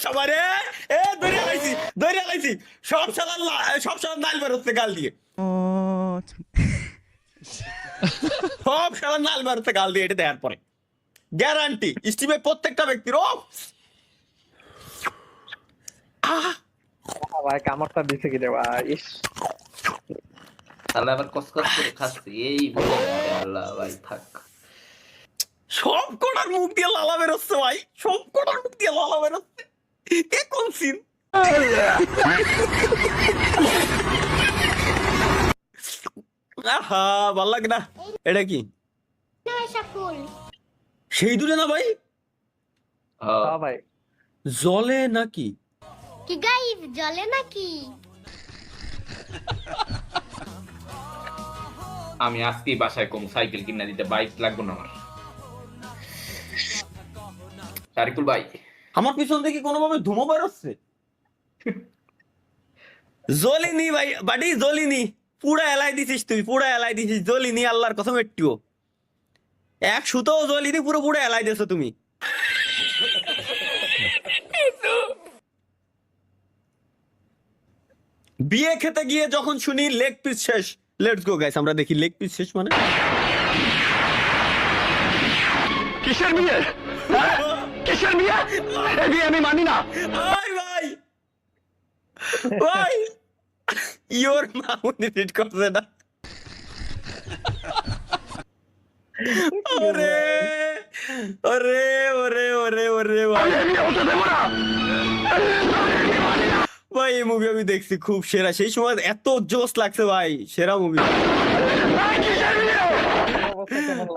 সবারে এ ধরে লাইছি সব সালান নাল বেরোচ্ছে গাল দিয়ে সব সালান নাল বেরোচ্ছে গাল দিয়ে এটা দেওয়ার পরে গ্যারান্টি স্টিমে প্রত্যেকটা ব্যক্তির ভাই কামড়টা দিছে কি রে ভাই ইস তাহলে আবার কসকস করে খাচ্ছি এই বলে আল্লাহ ভাই থাক সব কটার মুখ দিয়ে লালা বেরোচ্ছে ভাই সব কটার মুখ দিয়ে লালা বেরোচ্ছে কে কোন সিন আহা ভাল লাগে না এটা কি সেই দূরে না ভাই হ্যাঁ ভাই জলে নাকি কি গাইস জলে নাকি আমি আজকে বাসায় কোন সাইকেল কিনা দিতে বাইক লাগবে না আমার শারিকুল ভাই আমার পিছন থেকে কোনোভাবে ধুমো বেরোচ্ছে জ্বলিনি ভাই বাড়ি জ্বলিনি পুরা এলাই দিছিস তুই পুরা এলাই দিছিস জ্বলিনি আল্লাহর কসম একটুও এক সুতো জ্বলিনি পুরো পুরো এলাই দিয়েছো তুমি বিয়ে খেতে গিয়ে যখন শুনি লেগ পিস শেষ লেটস গো গাইস আমরা দেখি লেগ পিস শেষ মানে কিসের বিয়ে কিসের বিয়ে এই বিয়ে আমি মানি না ভাই ভাই ভাই ইওর মাউনি রিড করছে না ওরে ওরে ওরে ওরে ওরে ভাই ভাই এই মুভি আমি দেখছি খুব সেরা সেই সময় এত জোশ লাগছে ভাই সেরা মুভি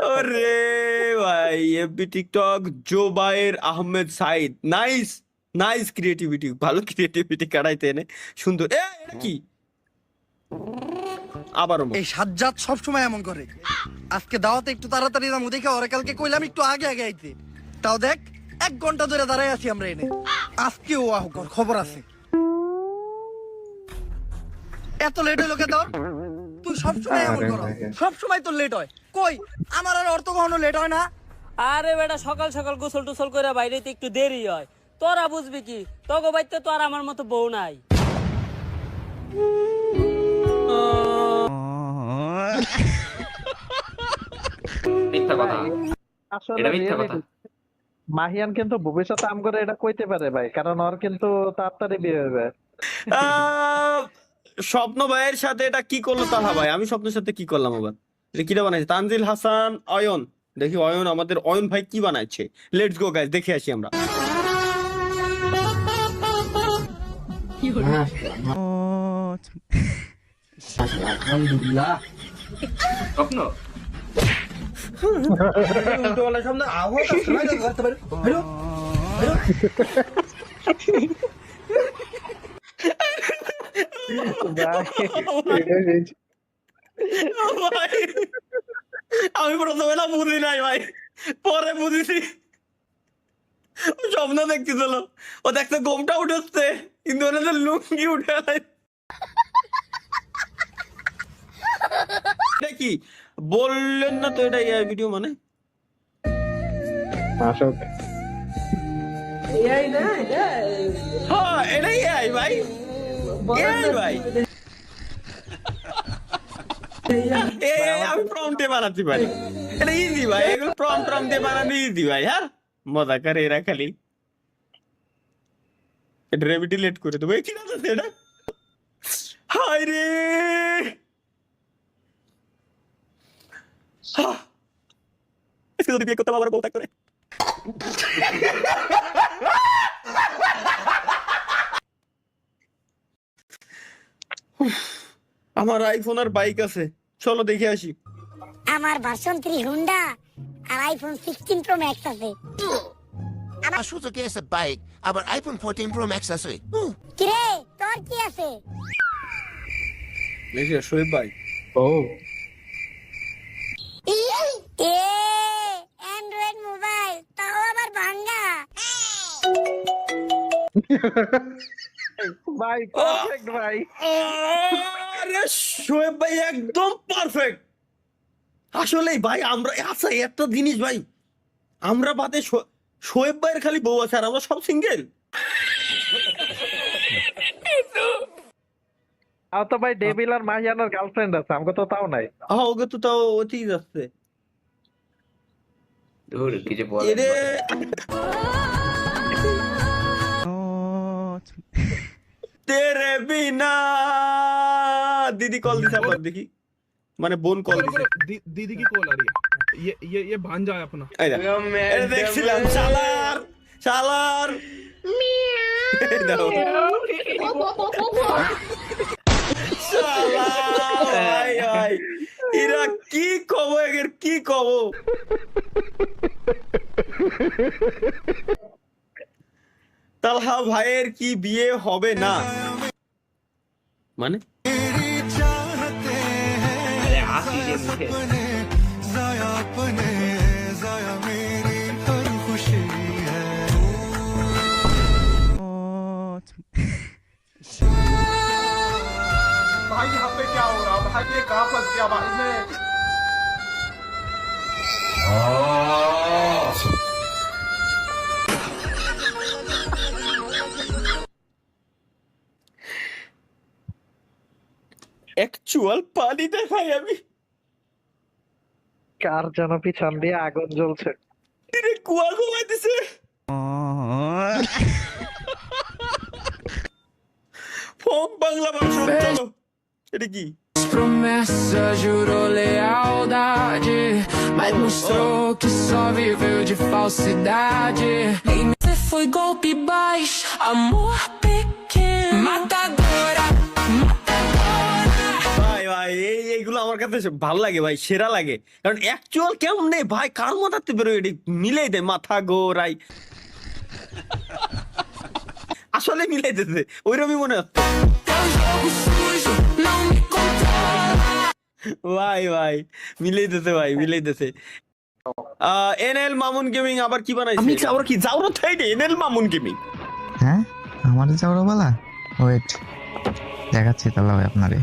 ওরে ভাই FB TikTok Jobayer Ahmed Sayed nice nice creativity ভালো ক্রিয়েটিভিটি কাটাইতে এনে সুন্দর এ এটা কি আবারও এই সাজ্জাদ সবসময় এমন করে আজকে দাওয়াতে একটু তাড়াতাড়ি যাবো দেখে ওরে কালকে কইলাম একটু আগে আগে আইতে তাও দেখ 1 ঘন্টা ধরে দাঁড়াই আছি আমরা এনে আজকেও খবর আছে এত লেট হইলো কে তোর তুই সবসময় এমন করো সবসময় তোর লেট হয় কই আমার আর অর্থ কখনো লেট হয় না আরে বেটা সকাল সকাল গোসল টোসল করে বাইরেতে একটু দেরি হয় তোরা বুঝবি কি তোগো বাইতে তো আর আমার মতো বউ নাই মিথ্যা কথা আসলে এটা মিথ্যা কথা মাহিয়ান কিন্তু ভবিষ্যতে আম করে এটা কইতে পারে ভাই কারণ ওর কিন্তু তাড়াতাড়ি বিয়ে হবে স্বপ্ন ভাইয়ের সাথে এটা কি করলো তাহা ভাই আমি স্বপ্নের সাথে কি করলাম আবার এটা কিটা বানাইছে তানজিল হাসান অয়ন দেখি অয়ন আমাদের অয়ন ভাই কি বানাইছে লেটস গো গাইস দেখে আসি আমরা স্বপ্ন আমি প্রথমে না বুঝি নাই ভাই পরে বুঝিছি স্বপ্ন দেখতেছিল ও দেখতে ঘুমটা উঠেছে কিন্তু ওনাদের লুঙ্গি উঠে এটা কি বললেন না তো এটা এআই ভিডিও মানে আসক হ্যাঁ এটাই এআই ভাই এআই ভাই আমি প্রম্পটে বানাতে পারি এটা ইজি ভাই এগুলো প্রম্পট দিয়ে বানানো ইজি ভাই হ্যাঁ মজা করে এরা খালি এটা রেভিটি লেট করে দেবো কি আছে এটা হাই রে আজকে যদি বিয়ে করতে আবার বউ করে আমার আইফোন আর বাইক আছে চলো দেখে আসি আমার ভার্সন 3 হুন্ডা আর আইফোন 16 প্রো ম্যাক্স আছে আমার সুজুকি আছে বাইক আবার আইফোন 14 প্রো ম্যাক্স আছে কি রে তোর কি আছে দেখি শোয়েব ভাই ও এ অ্যান্ড্রয়েড মোবাইল তাও আবার ভাঙা ভাই পারফেক্ট ভাই আরে শোয়েব ভাই একদম পারফেক্ট আসলেই ভাই আমরা আচ্ছা একটা জিনিস ভাই আমরা বাদে শোয়েব ভাইয়ের খালি বউ আছে আর আমরা সব সিঙ্গেল তাও তো ভাই ডেভিল আর মাহিয়ানের গার্লফ্রেন্ড আছে, আমাকে তো তাও নাই। ওকে তো তাও ওতেই যাচ্ছে ধুর কি যে বলে এরে তেরে বিনা দিদি কল দিছে আবার দেখি, মানে বোন কল দিছে। दीदी की कॉल आ रही है। ये भांजा है अपना। এই দেখ, এই দেখছিলাম শালার শালার এই দাও। শালা, ভাই ভাই এরা কি কব, এর কি কব। তালহা ভাইয়ের কি বিয়ে হবে না মানে? আরে হাসি যে মুখে भाई यहाँ पे क्या हो रहा भाई? ये कहाँ फंस गया भाई मैं? অ্যাকচুয়াল পানি দেখাই আমি। কার যেন পিছন দিয়ে আগুন জ্বলছে। রে কুয়া ঘুমাই দিছে। ফোন বাংলা ভাষা চলো। এটা কি? Promessa, jurou lealdade, mas mostrou que só viveu de falsidade. Você foi golpe baixo, amor pequeno, matadora, matadora. ভাই ভাই এইগুলো আমার কাছে ভালো লাগে ভাই, সেরা লাগে। কারণ অ্যাকচুয়াল কেমন নেই ভাই, কার মাথাতে বেরোয় এটি মিলাই দেয়, মাথা গোরাই আসলে মিলাই দিতে ওইরকমই মনে হচ্ছে। Teu jogo sujo não me controla. ভাই ভাই মিলাই দিতে ভাই, মিলাই দিতে। এনএল মামুন গেমিং আবার কি বানাইছে? আমি যাওরা কি যাওরা থাই রে এনএল মামুন গেমিং। হ্যাঁ আমাদের যাওয়ার বলা, ওয়েট দেখাচ্ছি তাহলে ভাই আপনারে।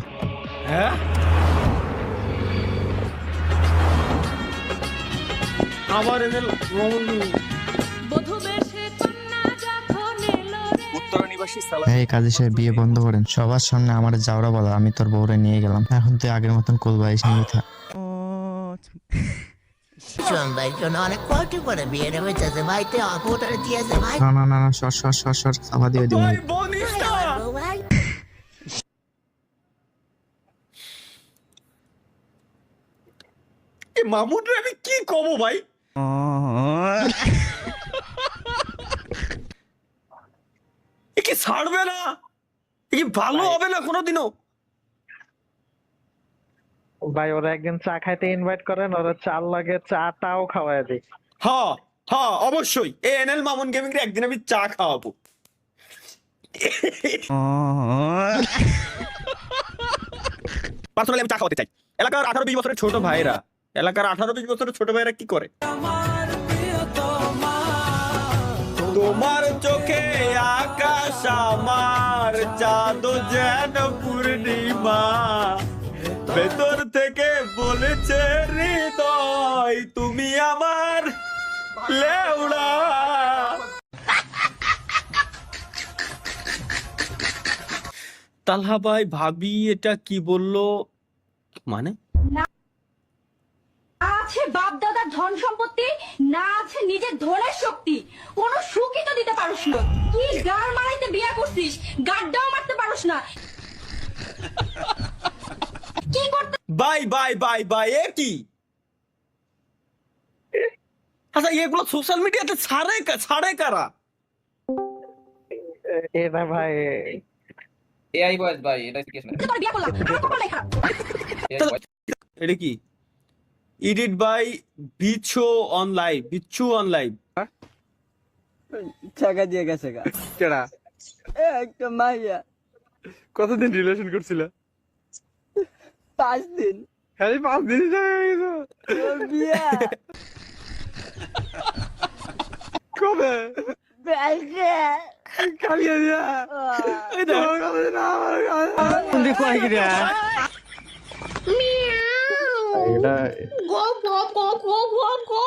হ্যাঁ আবার এনএল মামুন গেমিং। এই কাজে সে বিয়ে বন্ধ করেন, সবার সামনে আমার যাওরা বলা, আমি তোর বউরে নিয়ে গেলাম, এখন তুই আগের মতন কোলবাই সামনে থাক। ভাই জন্য অনেক কষ্ট করে বিয়ে হয়েছে ভাই, তে অপোটারে দিয়েছে ভাই। না না না না, সর সর সর সর, চাপা দিয়ে দিবি। ভাই বলিস না। ভাই এ মামুন রে আমি কি কব ভাই? এ কি ছাড়বে না? এ কি ভালো হবে না কোনোদিনও? ভাই ওরা একদিন চা খাইতে ইনভাইট করেন, ওরা চার লাগে চাটাও খাওয়ায় দিই। হ্যাঁ হ্যাঁ অবশ্যই এই এনএল মামুন গেমিং রে একদিন আমি চা খাওয়াবো। পার্সোনালি আমি চা খাওয়াতে চাই। এলাকার 18-20 বছরের ছোট ভাইরা, এলাকার 18-20 বছরের ছোট ভাইরা কি করে? তোমার চোখে আকাশ আমার, চাঁদ যেন পূর্ণিমা, ভেতর থেকে বলেছে হৃদয় তুমি আমার লেউড়া। তালহা ভাই ভাবি এটা কি বললো মানে? আছে বাপ দাদার ধন সম্পত্তি, না আছে নিজের ধনের শক্তি, কোন সুখই তো দিতে পারোস না। তুই গার মারাইতে বিয়া করছিস, গাড্ডাও মারতে পারোস না। কি করতে বাই বাই বাই বাই এ কি? আচ্ছা এগুলো সোশ্যাল মিডিয়াতে ছাড়ে কারা? এটা ভাই এআই বয়েস ভাই, এটা কি না? তোর বিয়া করলাম, আমার কপালটাই খারাপ। এটা কি? Edit by Bichchu on live, Bichchu on live. টাকা দিয়ে গেছে গা। केड़ा? একটা মাইয়া কতদিন রিলেশন করছিল? 5 দিন খালি 5 দিনই হয়ে গেছে। ওর বিয়া কবে? বেলকে খালি দিয়া। এই তো কতদিন আমার কোন কই গিরা এটা গো গো গো গো গো